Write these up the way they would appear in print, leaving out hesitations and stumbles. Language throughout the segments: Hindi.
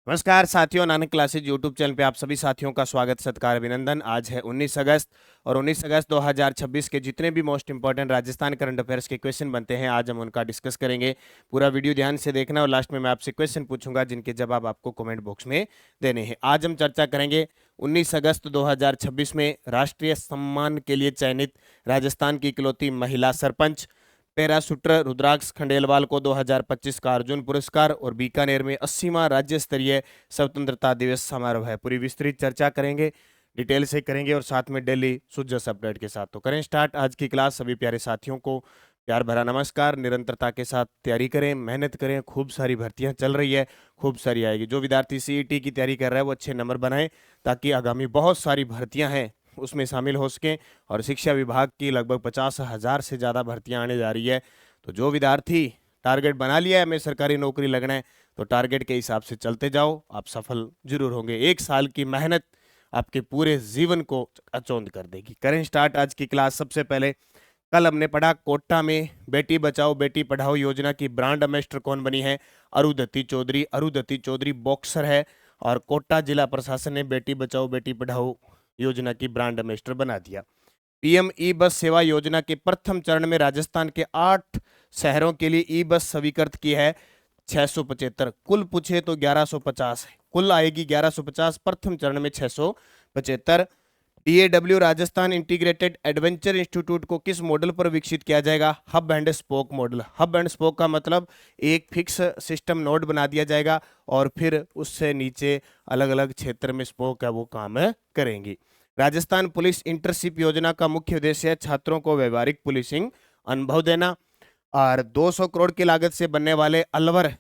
नमस्कार साथियों, नानक क्लासेज यूट्यूब चैनल पे आप सभी साथियों का स्वागत सत्कार अभिनंदन। आज है 19 अगस्त और 19 अगस्त 2026 के जितने भी most important Rajasthan current affairs के क्वेश्चन बनते हैं आज हम उनका डिस्कस करेंगे। पूरा वीडियो ध्यान से देखना और लास्ट में मैं आपसे क्वेश्चन पूछूंगा जिनके जवाब आपको कमेंट बॉक्स में देने हैं। आज हम चर्चा करेंगे 19 अगस्त 2026 में राष्ट्रीय सम्मान के लिए चयनित राजस्थान की इकलौती महिला सरपंच पैराशूटर रुद्राक्ष खंडेलवाल को 2025 का अर्जुन पुरस्कार और बीकानेर में 80वां राज्य स्तरीय स्वतंत्रता दिवस समारोह है। पूरी विस्तृत चर्चा करेंगे, डिटेल से करेंगे और साथ में डेली सुजस अपडेट के साथ। तो करें स्टार्ट आज की क्लास। सभी प्यारे साथियों को प्यार भरा नमस्कार। निरंतरता के साथ तैयारी करें, मेहनत करें। खूब सारी भर्तियां चल रही है, खूब सारी आएगी। जो विद्यार्थी सीईटी की तैयारी कर रहा है वो अच्छे नंबर बनाए ताकि आगामी बहुत सारी भर्तियां हैं उसमें शामिल हो सकें। और शिक्षा विभाग की लगभग 50,000 से ज़्यादा भर्तियां आने जा रही है। तो जो विद्यार्थी टारगेट बना लिया है हमें सरकारी नौकरी लगना है तो टारगेट के हिसाब से चलते जाओ, आप सफल जरूर होंगे। एक साल की मेहनत आपके पूरे जीवन को अचौंध कर देगी। करें स्टार्ट आज की क्लास। सबसे पहले कल हमने पढ़ा कोटा में बेटी बचाओ बेटी पढ़ाओ योजना की ब्रांड एम्बेसडर कौन बनी है? अरुंधति चौधरी। अरुंधति चौधरी बॉक्सर है और कोटा जिला प्रशासन ने बेटी बचाओ बेटी पढ़ाओ योजना की ब्रांड एम्बेसडर बना दिया। पीएम ई बस सेवा योजना के प्रथम चरण में राजस्थान के 8 शहरों के लिए ई बस स्वीकृत की है 675। कुल पूछे तो 1150 है, कुल आएगी 1150, प्रथम चरण में 675। DAW Rajasthan integrated adventure institute को किस मॉडल पर विकसित किया जाएगा? Hub and spoke model. Hub and spoke का मतलब एक फिक्स सिस्टम नोड बना दिया जाएगा और फिर उससे नीचे अलग अलग क्षेत्र में स्पोक है वो काम करेंगी। राजस्थान पुलिस इंटर्नशिप योजना का मुख्य उद्देश्य है छात्रों को व्यवहारिक पुलिसिंग अनुभव देना। और 200 करोड़ की लागत से बनने वाले अलवर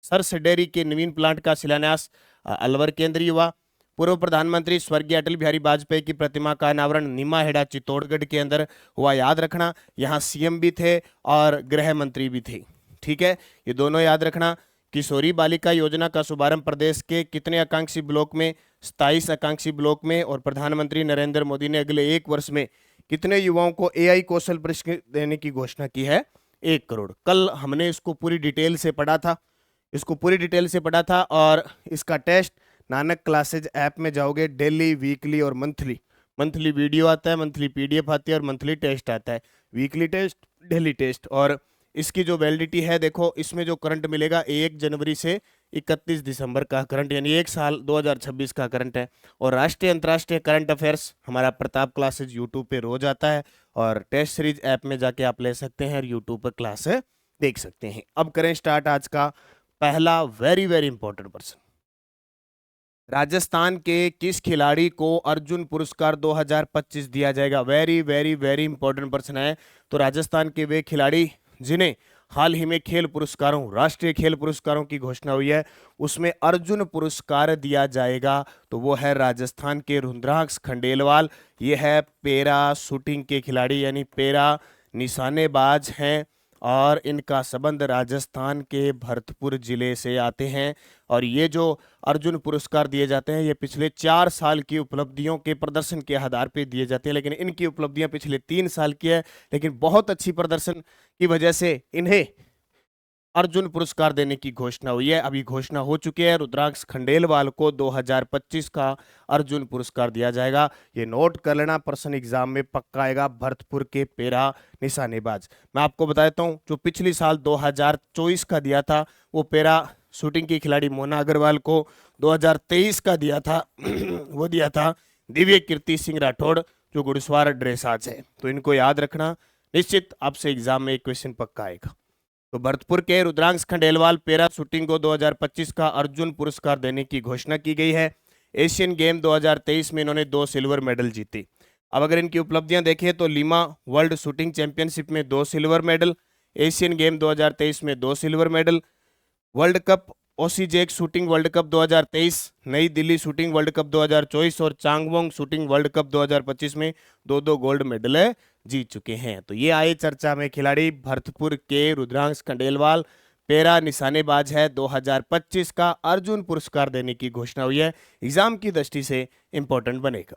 सरस डेयरी के नवीन प्लांट का शिलान्यास अलवर केंद्रीय हुआ। पूर्व प्रधानमंत्री स्वर्गीय अटल बिहारी वाजपेयी की प्रतिमा का अनावरण निमाहेड़ा चित्तौड़गढ़ के अंदर हुआ। याद रखना, यहाँ सीएम भी थे और गृह मंत्री भी थे। ठीक है, ये दोनों याद रखना। किशोरी बालिका योजना का शुभारंभ प्रदेश के कितने आकांक्षी ब्लॉक में? 27 आकांक्षी ब्लॉक में। और प्रधानमंत्री नरेंद्र मोदी ने अगले 1 वर्ष में कितने युवाओं को एआई कौशल प्रशिक्षण देने की घोषणा की है? 1 करोड़। कल हमने इसको पूरी डिटेल से पढ़ा था, और इसका टेस्ट नानक क्लासेज ऐप में जाओगे, डेली वीकली और मंथली वीडियो आता है, मंथली पीडीएफ आती है और मंथली टेस्ट आता है, वीकली टेस्ट डेली टेस्ट। और इसकी जो वैलिडिटी है देखो, इसमें जो करंट मिलेगा 1 जनवरी से 31 दिसंबर का करंट, यानी 1 साल 2026 का करंट है। और राष्ट्रीय अंतर्राष्ट्रीय करंट अफेयर्स हमारा प्रताप क्लासेज यूट्यूब पे रोज आता है और टेस्ट सीरीज ऐप में जाके आप ले सकते हैं और यूट्यूब पर क्लास देख सकते हैं। अब करें स्टार्ट आज का पहला वेरी वेरी इंपॉर्टेंट प्रश्न। राजस्थान के किस खिलाड़ी को अर्जुन पुरस्कार 2025 दिया जाएगा? वेरी वेरी वेरी इंपॉर्टेंट प्रश्न है। तो राजस्थान के वे खिलाड़ी जिन्हें हाल ही में खेल पुरस्कारों राष्ट्रीय खेल पुरस्कारों की घोषणा हुई है उसमें अर्जुन पुरस्कार दिया जाएगा, तो वो है राजस्थान के रुद्राक्ष खंडेलवाल। ये है पैरा शूटिंग के खिलाड़ी, यानी पैरा निशानेबाज हैं और इनका संबंध राजस्थान के भरतपुर जिले से आते हैं। और ये जो अर्जुन पुरस्कार दिए जाते हैं ये पिछले 4 साल की उपलब्धियों के प्रदर्शन के आधार पे दिए जाते हैं, लेकिन इनकी उपलब्धियां पिछले 3 साल की है, लेकिन बहुत अच्छी प्रदर्शन की वजह से इन्हें अर्जुन पुरस्कार देने की घोषणा हुई है। अभी घोषणा हो चुकी है, रुद्राक्ष खंडेलवाल को 2025 का अर्जुन पुरस्कार दिया जाएगा। ये नोट कर लेना, प्रश्न एग्जाम में पक्का आएगा। भरतपुर के पैरा निशानेबाज। मैं आपको बता देता हूं, जो पिछली साल 2024 का दिया था वो पैरा शूटिंग की खिलाड़ी मोना अग्रवाल को 2023 का दिया था वो दिया था दिव्य कीर्ति सिंह राठौड़ जो घुड़सवार ड्रेसाज है। तो इनको याद रखना, निश्चित आपसे एग्जाम में एक क्वेश्चन पक्का आएगा। तो भरतपुर के रुद्रांश खंडेलवाल पैरा शूटिंग को 2025 का अर्जुन पुरस्कार देने की घोषणा की गई है। एशियन गेम 2023 में इन्होंने 2 सिल्वर मेडल जीते। अब अगर इनकी उपलब्धियां देखें तो लीमा वर्ल्ड शूटिंग चैंपियनशिप में 2 सिल्वर मेडल, एशियन गेम 2023 में 2 silver medal, world cup Osijek shooting world cup 2023, Nai Delhi shooting world cup 2024 और चांगवोंग शूटिंग वर्ल्ड कप 2025 में 2-2 गोल्ड मेडल जीत चुके हैं। तो ये आए चर्चा में खिलाड़ी। भरतपुर के रुद्रांश खंडेलवाल पैरा निशानेबाज है, 2025 का अर्जुन पुरस्कार देने की घोषणा हुई है। एग्जाम की दृष्टि से इंपॉर्टेंट बनेगा।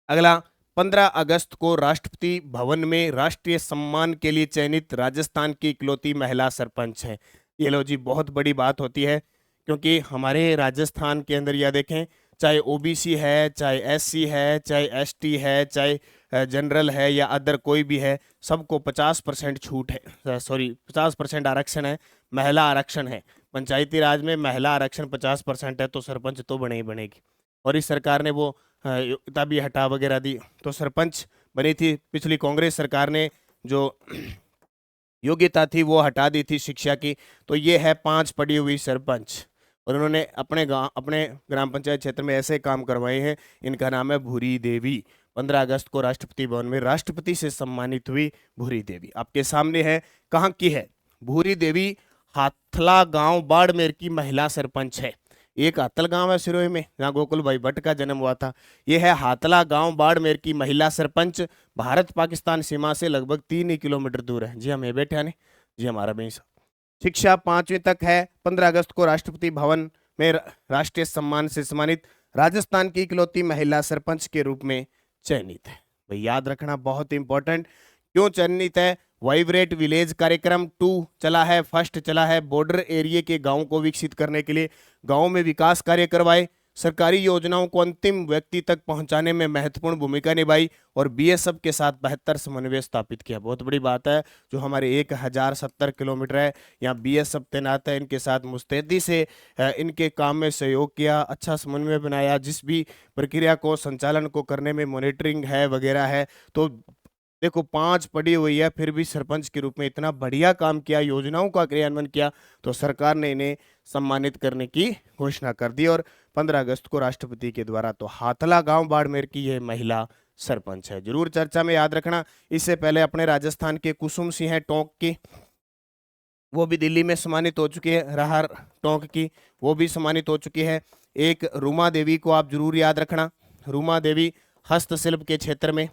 अगला, 15 अगस्त को राष्ट्रपति भवन में राष्ट्रीय सम्मान के लिए चयनित राजस्थान की इकलौती महिला सरपंच है। ये लो जी, बहुत बड़ी बात होती है, क्योंकि हमारे राजस्थान के अंदर यह देखें, चाहे ओबीसी है, चाहे एससी है, चाहे एसटी है, चाहे जनरल है या अदर कोई भी है, सबको 50% छूट है, सॉरी 50% आरक्षण है, महिला आरक्षण है। पंचायती राज में महिला आरक्षण 50% है, तो सरपंच तो बने ही बनेगी। और इस सरकार ने वो योग्यता भी हटा वगैरह दी, तो सरपंच बनी थी। पिछली कांग्रेस सरकार ने जो योग्यता थी वो हटा दी थी शिक्षा की। तो ये है 5 पड़ी हुई सरपंच, और उन्होंने अपने गांव, अपने ग्राम पंचायत क्षेत्र में ऐसे काम करवाए हैं। इनका नाम है भूरी देवी। 15 अगस्त को राष्ट्रपति भवन में राष्ट्रपति से सम्मानित हुई भूरी देवी। आपके सामने है, कहाँ की है भूरी देवी? हाथला गांव बाड़मेर की महिला सरपंच है। एक हाथल गांव है सिरोही में, जहाँ गोकुल भाई भट्ट का जन्म हुआ था। यह है हाथला गांव बाड़मेर की महिला सरपंच। भारत पाकिस्तान सीमा से लगभग 3 ही किलोमीटर दूर है। जी हम ये बैठे हैं, जी हमारा भाई। शिक्षा 5वीं तक है। 15 अगस्त को राष्ट्रपति भवन में राष्ट्रीय सम्मान से सम्मानित, राजस्थान की इकलौती महिला सरपंच के रूप में चयनित है। भाई याद रखना, बहुत इंपॉर्टेंट। क्यों चयनित है? वाइब्रेट विलेज कार्यक्रम 2 चला है, फर्स्ट चला है। बॉर्डर एरिया के गांवों को विकसित करने के लिए गांवों में विकास कार्य करवाए। सरकारी योजनाओं को अंतिम व्यक्ति तक पहुंचाने में महत्वपूर्ण भूमिका निभाई, और बीएसएफ के साथ बेहतर समन्वय स्थापित किया। बहुत बड़ी बात है, जो हमारे 1070 किलोमीटर है, यहाँ बीएसएफ तैनात है, इनके साथ मुस्तैदी से इनके काम में सहयोग किया, अच्छा समन्वय बनाया। जिस भी प्रक्रिया को, संचालन को करने में मॉनिटरिंग है वगैरह है। तो देखो 5 पड़ी हुई है, फिर भी सरपंच के रूप में इतना बढ़िया काम किया, योजनाओं का क्रियान्वयन किया, तो सरकार ने इन्हें सम्मानित करने की घोषणा कर दी। और 15 अगस्त को राष्ट्रपति के द्वारा तो हाथला गांव बाड़मेर की यह महिला सरपंच है। जरूर चर्चा में याद रखना। इससे पहले अपने राजस्थान के कुसुम सिंह टोंक की, वो भी दिल्ली में सम्मानित हो चुकी है। राहर टोंक की, वो भी सम्मानित हो चुकी है। एक रूमा देवी को आप जरूर याद रखना। रूमा देवी हस्तशिल्प के क्षेत्र में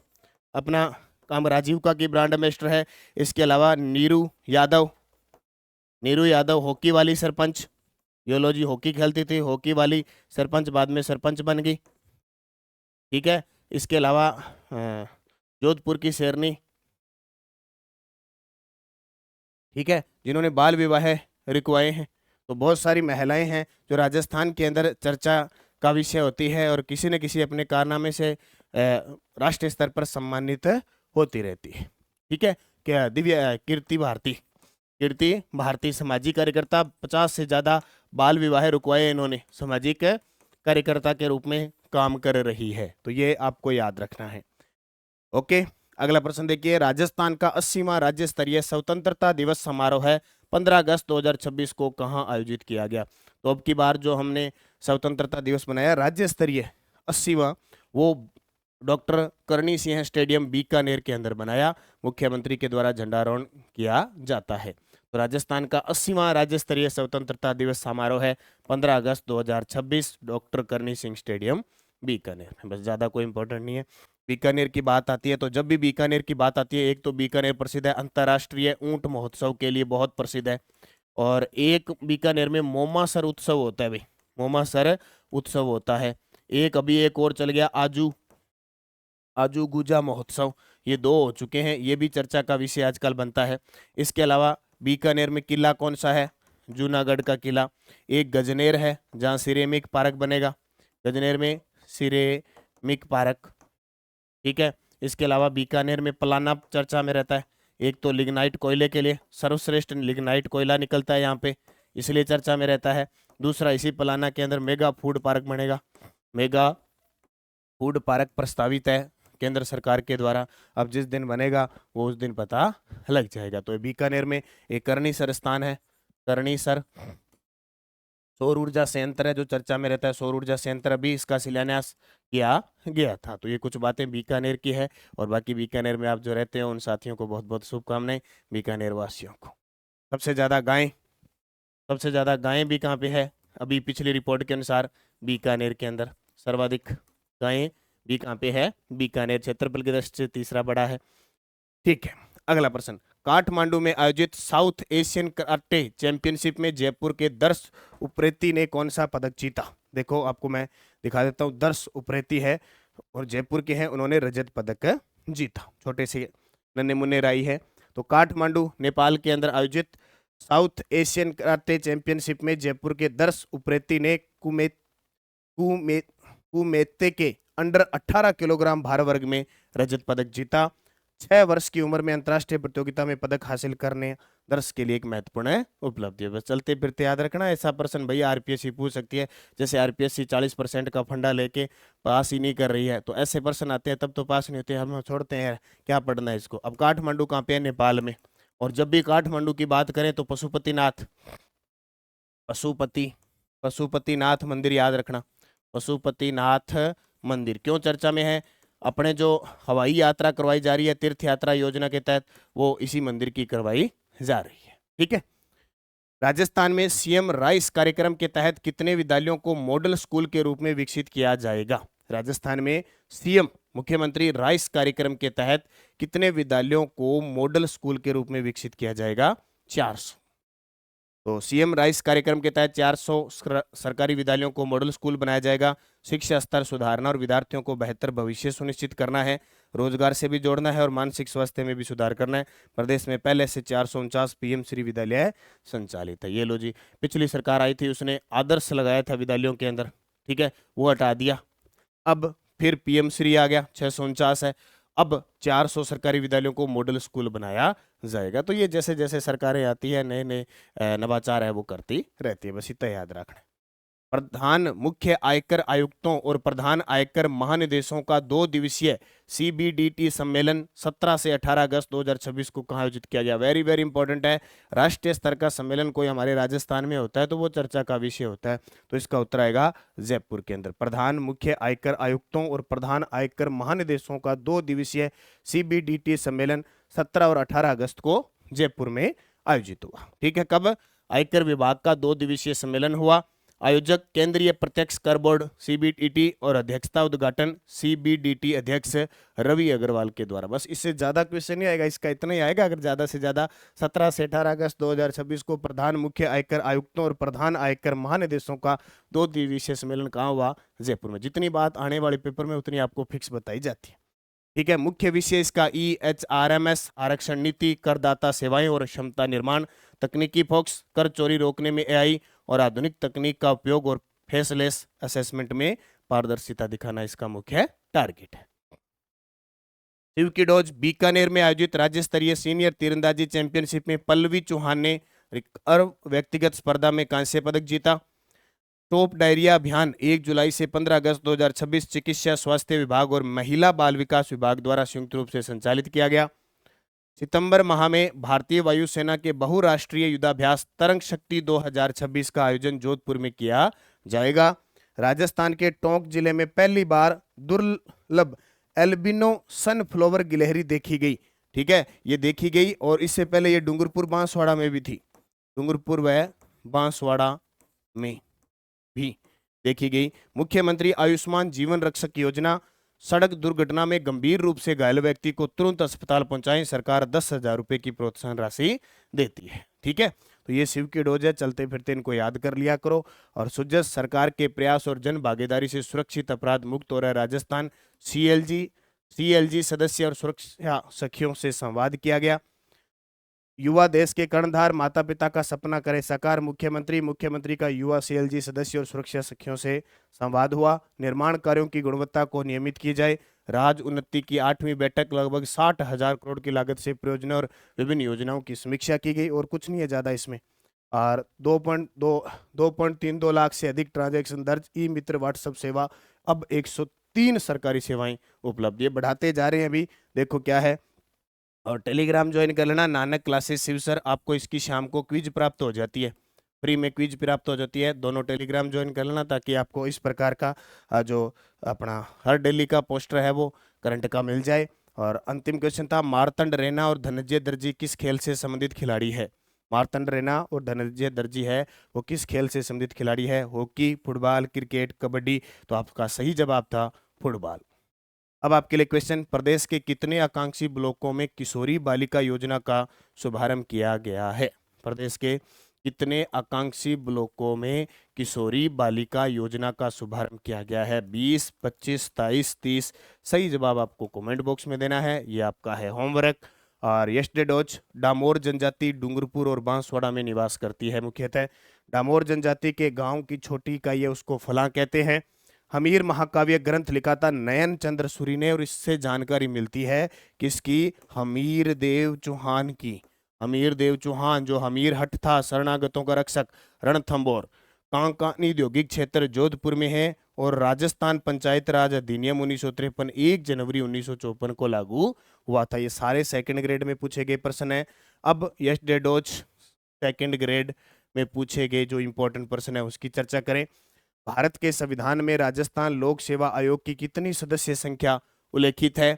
अपना काम, राजीविका की ब्रांड एम्बेसडर है। इसके अलावा नीरू यादव हॉकी वाली सरपंच, योलॉजी हॉकी खेलती थी, हॉकी वाली सरपंच, बाद में सरपंच बन गई। ठीक है। इसके अलावा जोधपुर की शेरनी, ठीक है, जिन्होंने बाल विवाह रुकवाए हैं। तो बहुत सारी महिलाएं हैं जो राजस्थान के अंदर चर्चा का विषय होती है, और किसी न किसी अपने कारनामे से राष्ट्रीय स्तर पर सम्मानित होती रहती है। ठीक है। क्या दिव्या कीर्ति भारती सामाजिक कार्यकर्ता, 50 से ज्यादा बाल विवाह रुकवाए इन्होंने, सामाजिक कार्यकर्ता के रूप में काम कर रही है। तो ये आपको याद रखना है। ओके, अगला प्रश्न देखिए। राजस्थान का 80वां राज्य स्तरीय स्वतंत्रता दिवस समारोह है 15 अगस्त 2026 को कहां आयोजित किया गया? तो अब की बार जो हमने स्वतंत्रता दिवस मनाया राज्य स्तरीय 80वां, वो डॉक्टर करणी सिंह स्टेडियम बीकानेर के अंदर बनाया, मुख्यमंत्री के द्वारा झंडारोहण किया जाता है। तो राजस्थान का 80वां राज्य स्तरीय स्वतंत्रता दिवस समारोह है 15 अगस्त 2026, डॉक्टर करणी सिंह स्टेडियम बीकानेर। बस ज्यादा कोई इंपॉर्टेंट नहीं है। बीकानेर की बात आती है, तो जब भी बीकानेर की बात आती है, एक तो बीकानेर प्रसिद्ध है अंतर्राष्ट्रीय ऊंट महोत्सव के लिए, बहुत प्रसिद्ध है। और एक बीकानेर में मोमासर उत्सव होता है भाई, मोमासर उत्सव होता है। एक और चल गया आजू गुजा महोत्सव। ये 2 हो चुके हैं, ये भी चर्चा का विषय आजकल बनता है। इसके अलावा बीकानेर में किला कौन सा है? जूनागढ़ का किला। एक गजनेर है, जहाँ सिरेमिक पार्क बनेगा, गजनेर में सिरेमिक पार्क। ठीक है। इसके अलावा बीकानेर में पलाना चर्चा में रहता है। एक तो लिग्नाइट कोयले के लिए सर्वश्रेष्ठ लिग्नाइट कोयला निकलता है यहाँ पे, इसलिए चर्चा में रहता है। दूसरा, इसी पलाना के अंदर मेगा फूड पार्क बनेगा, मेगा फूड पार्क प्रस्तावित है केंद्र सरकार के द्वारा। अब जिस दिन बनेगा वो उस दिन पता लग जाएगा। तो बीकानेर में एक कर्णीसर स्थान है, कर्णीसर सौर ऊर्जा संयंत्र है जो चर्चा में रहता है। सौर ऊर्जा संयंत्र अभी इसका शिलान्यास किया गया था। तो ये कुछ बातें बीकानेर की है, और बाकी बीकानेर में आप जो रहते हो उन साथियों को बहुत बहुत शुभकामनाएं, बीकानेर वासियों को। सबसे ज्यादा गायें भी कहाँ पे है? अभी पिछली रिपोर्ट के अनुसार बीकानेर के अंदर सर्वाधिक गायें भी कहाँ पे है? बीकानेर। क्षेत्रफल की दृष्टि से तीसरा बड़ा है। ठीक है। अगला प्रश्न, काठमांडू में आयोजित साउथ एशियन कराटे चैंपियनशिप में जयपुर के दर्श उप्रेती ने कौन सा पदक जीता? देखो आपको मैं दिखा देता हूँ। दर्श उप्रेती है और जयपुर के हैं, उन्होंने रजत पदक जीता। छोटे से नन्हे मुन्ने राई है। तो काठमांडू नेपाल के अंदर आयोजित साउथ एशियन कराटे चैंपियनशिप में जयपुर के दर्श उप्रेती ने कुमे कुमेते के अंडर 18 किलोग्राम भार वर्ग में रजत पदक जीता। 6 वर्ष की उम्र में अंतर्राष्ट्रीय प्रतियोगिता में पदक हासिल करने दर्श के लिए एक महत्वपूर्ण उपलब्धि है। बस चलते फिरते याद रखना, ऐसा प्रश्न भैया आरपीएससी पूछ सकती है। जैसे आरपीएससी 40% का फंडा लेके पास ही नहीं कर रही है, तो ऐसे प्रश्न आते हैं तब तो पास नहीं होते, हम छोड़ते हैं क्या पढ़ना है इसको। अब काठमांडू कहाँ पे है? नेपाल में। और जब भी काठमांडू की बात करें तो पशुपतिनाथ पशुपति पशुपतिनाथ मंदिर याद रखना। पशुपतिनाथ मंदिर क्यों चर्चा में है? अपने जो हवाई यात्रा करवाई जा रही है तीर्थ यात्रा योजना के तहत, वो इसी मंदिर की करवाई जा रही है। ठीक है। राजस्थान में सीएम राइस कार्यक्रम के तहत कितने विद्यालयों को मॉडल स्कूल के रूप में विकसित किया जाएगा? राजस्थान में सीएम मुख्यमंत्री राइस कार्यक्रम के तहत कितने विद्यालयों को मॉडल स्कूल के रूप में विकसित किया जाएगा? 400। तो सीएम राइस कार्यक्रम के तहत 400 सरकारी विद्यालयों को मॉडल स्कूल बनाया जाएगा। शिक्षा स्तर सुधारना और विद्यार्थियों को बेहतर भविष्य सुनिश्चित करना है, रोजगार से भी जोड़ना है और मानसिक स्वास्थ्य में भी सुधार करना है। प्रदेश में पहले से 449 पीएम श्री विद्यालय संचालित है। ये लो जी, पिछली सरकार आई थी उसने आदर्श लगाया था विद्यालयों के अंदर, ठीक है, वो हटा दिया। अब फिर पीएम श्री आ गया, 649 है। अब 400 सरकारी विद्यालयों को मॉडल स्कूल बनाया जाएगा। तो ये जैसे जैसे सरकारें आती है नए नए नवाचार है वो करती रहती है, बस इतना याद रखना। प्रधान मुख्य आयकर आयुक्तों और प्रधान आयकर महानिदेशों का 2 दिवसीय सीबीडीटी सम्मेलन 17 से 18 अगस्त 2026 को कहाँ आयोजित किया गया? वेरी वेरी इंपॉर्टेंट है। राष्ट्रीय स्तर का सम्मेलन कोई हमारे राजस्थान में होता है तो वो चर्चा का विषय होता है, तो इसका उत्तर आएगा जयपुर के अंदर। प्रधान मुख्य आयकर आयुक्तों और प्रधान आयकर महानिदेशों का 2 दिवसीय सीबीडीटी सम्मेलन 17 और 18 अगस्त को जयपुर में आयोजित हुआ। ठीक है, कब? आयकर विभाग का 2 दिवसीय सम्मेलन हुआ। आयोजक केंद्रीय प्रत्यक्ष कर बोर्ड सीबीडीटी और अध्यक्षता उद्घाटन सीबीडीटी अध्यक्ष रवि अग्रवाल के द्वारा। बस इससे ज्यादा क्वेश्चन नहीं आएगा, इसका इतना ही आएगा। अगर ज्यादा से ज्यादा 17 से 18 अगस्त 2026 को प्रधान मुख्य आयकर आयुक्तों और प्रधान आयकर महानिदेशों का 2 दिवसीय सम्मेलन कहाँ हुआ? जयपुर में। जितनी बात आने वाले पेपर में उतनी आपको फिक्स बताई जाती है। ठीक है, मुख्य विषय इसका EHRMS आरक्षण नीति, करदाता सेवाएं और क्षमता निर्माण, तकनीकी फोकस, कर चोरी रोकने में AI और आधुनिक तकनीक का उपयोग और फेसलेस असेसमेंट में पारदर्शिता दिखाना इसका मुख्य टारगेट है। शिव की डोज बीकानेर में आयोजित राज्य स्तरीय सीनियर तीरंदाजी चैंपियनशिप में पल्लवी चौहान ने व्यक्तिगत स्पर्धा में कांस्य पदक जीता। टॉप डायरिया अभियान 1 जुलाई से 15 अगस्त 2026 चिकित्सा स्वास्थ्य विभाग और महिला बाल विकास विभाग द्वारा संयुक्त रूप से संचालित किया गया। सितंबर माह में भारतीय वायुसेना के बहुराष्ट्रीय युद्धाभ्यास तरंग शक्ति 2026 का आयोजन जोधपुर में किया जाएगा। राजस्थान के टोंक जिले में पहली बार दुर्लभ एल्बिनो सनफ्लावर गिलहरी देखी गई। ठीक है, ये देखी गई और इससे पहले ये डूंगरपुर बांसवाड़ा में भी थी। डूंगरपुर व बांसवाड़ा में भी देखी गई। मुख्यमंत्री आयुष्मान जीवन रक्षक योजना, सड़क दुर्घटना में गंभीर रूप से घायल व्यक्ति को तुरंत अस्पताल पहुंचाएं, सरकार 10,000 रुपए की प्रोत्साहन राशि देती है। ठीक है, तो ये शिव की डोज है, चलते फिरते इनको याद कर लिया करो। और सुजस सरकार के प्रयास और जन भागीदारी से सुरक्षित अपराध मुक्त हो रहा है राजस्थान। सीएलजी सदस्य और सुरक्षा सखियों से संवाद किया गया। युवा देश के कर्णधार, माता पिता का सपना करे साकार, मुख्यमंत्री का युवा सीएलजी सदस्य और सुरक्षा सखियों से संवाद हुआ। निर्माण कार्यों की गुणवत्ता को नियमित की जाए। राज्य उन्नति की 8वीं बैठक, लगभग 60,000 करोड़ की लागत से परियोजना और विभिन्न योजनाओं की समीक्षा की गई। और कुछ नहीं है ज्यादा इसमें। और 2.32 लाख से अधिक ट्रांजैक्शन दर्ज। ई मित्र व्हाट्सएप सेवा अब 103 सरकारी सेवाएं उपलब्ध, ये बढ़ाते जा रहे हैं। अभी देखो क्या है। और टेलीग्राम ज्वाइन कर लेना, नानक क्लासेस शिव सर, आपको इसकी शाम को क्विज प्राप्त हो जाती है, फ्री में क्विज प्राप्त हो जाती है। दोनों टेलीग्राम ज्वाइन कर लेना ताकि आपको इस प्रकार का जो अपना हर डेली का पोस्टर है वो करंट का मिल जाए। और अंतिम क्वेश्चन था, मार्तंड रैना और धनंजय दर्जी किस खेल से संबंधित खिलाड़ी है? मार्तंड रैना और धनंजय दर्जी है वो किस खेल से संबंधित खिलाड़ी है? Hockey, football, cricket, kabaddi? तो आपका सही जवाब था फुटबॉल। अब आपके लिए क्वेश्चन, प्रदेश के कितने आकांक्षी ब्लॉकों में किशोरी बालिका योजना का शुभारंभ किया गया है? प्रदेश के कितने आकांक्षी ब्लॉकों में किशोरी बालिका योजना का शुभारंभ किया गया है? 20, 25, 27, 30? सही जवाब आपको कमेंट बॉक्स में देना है, ये आपका है होमवर्क। और यष्टडोच डामोर जनजाति डूंगरपुर और बांसवाड़ा में निवास करती है मुख्यतः। डामोर जनजाति के गांव की छोटी इकाई है उसको फलां कहते हैं। हमीर महाकाव्य ग्रंथ लिखा था नयन चंद्र सूरी ने, और इससे जानकारी मिलती है किसकी, हमीर देव चौहान की। हमीर देव चौहान जो हमीर हट था, शरणागतों का रक्षक, रणथंभौर, कांकानी औद्योगिक क्षेत्र जोधपुर में है, और राजस्थान पंचायत राज अधिनियम 1953 1 जनवरी 1954 को लागू हुआ था। ये सारे सेकंड ग्रेड में पूछे गए प्रश्न है। अब यश डेडोच सेकंड ग्रेड में पूछे गए जो इंपॉर्टेंट प्रश्न है उसकी चर्चा करें। भारत के संविधान में राजस्थान लोक सेवा आयोग की कितनी सदस्य संख्या उल्लेखित है?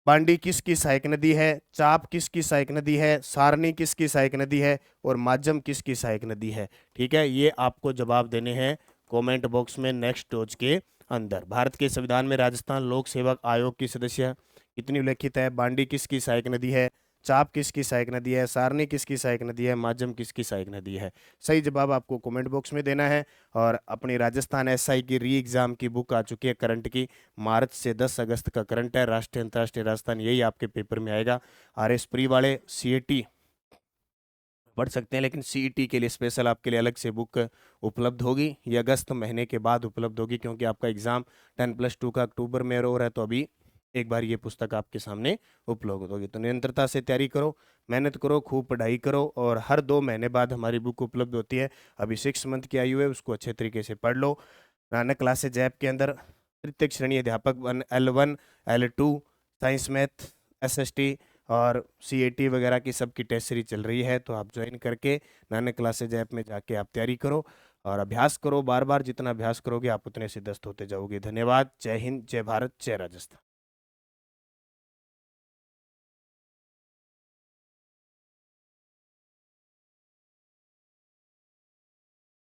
बांडी किसकी सहायक नदी है? चाप किसकी सहायक नदी है? सारनी किसकी सहायक नदी है? और माजम किसकी सहायक नदी है? ठीक है, ये आपको जवाब देने हैं कमेंट बॉक्स में नेक्स्ट डोज के अंदर। भारत के संविधान में राजस्थान लोक सेवक आयोग की सदस्य कितनी उल्लेखित है? बांडी किसकी सहायक नदी है? चाप किसकी सहायक नदी है? सारनी किसकी सहायक नदी है? माजम किसकी सहायक नदी है? सही जवाब आपको कमेंट बॉक्स में देना है। और अपनी राजस्थान एसआई की री एग्जाम की बुक आ चुकी है करंट की, मार्च से 10 अगस्त का करंट है, राष्ट्रीय अंतर्राष्ट्रीय राजस्थान, यही आपके पेपर में आएगा। आरएस प्री वाले सीएटी पढ़ सकते हैं, लेकिन सीईटी के लिए स्पेशल आपके लिए अलग से बुक उपलब्ध होगी। ये अगस्त महीने के बाद उपलब्ध होगी, क्योंकि आपका एग्जाम 10+2 का अक्टूबर में हो रहा है, तो अभी एक बार ये पुस्तक आपके सामने उपलब्ध होगी। तो निरंतरता से तैयारी करो, मेहनत करो, खूब पढ़ाई करो, और हर 2 महीने बाद हमारी बुक उपलब्ध होती है। अभी 6 मंथ की आयु है, उसको अच्छे तरीके से पढ़ लो। नानक क्लासेज ऐप के अंदर तृतीय श्रेणी अध्यापक L1 L2 science math SST और सीएटी वगैरह की सबकी टेस्ट सीरीज चल रही है, तो आप ज्वाइन करके नानक क्लासेज ऐप में जाके आप तैयारी करो और अभ्यास करो। बार बार जितना अभ्यास करोगे आप उतने सिद्धस्त होते जाओगे। धन्यवाद। जय हिंद, जय भारत, जय राजस्थान।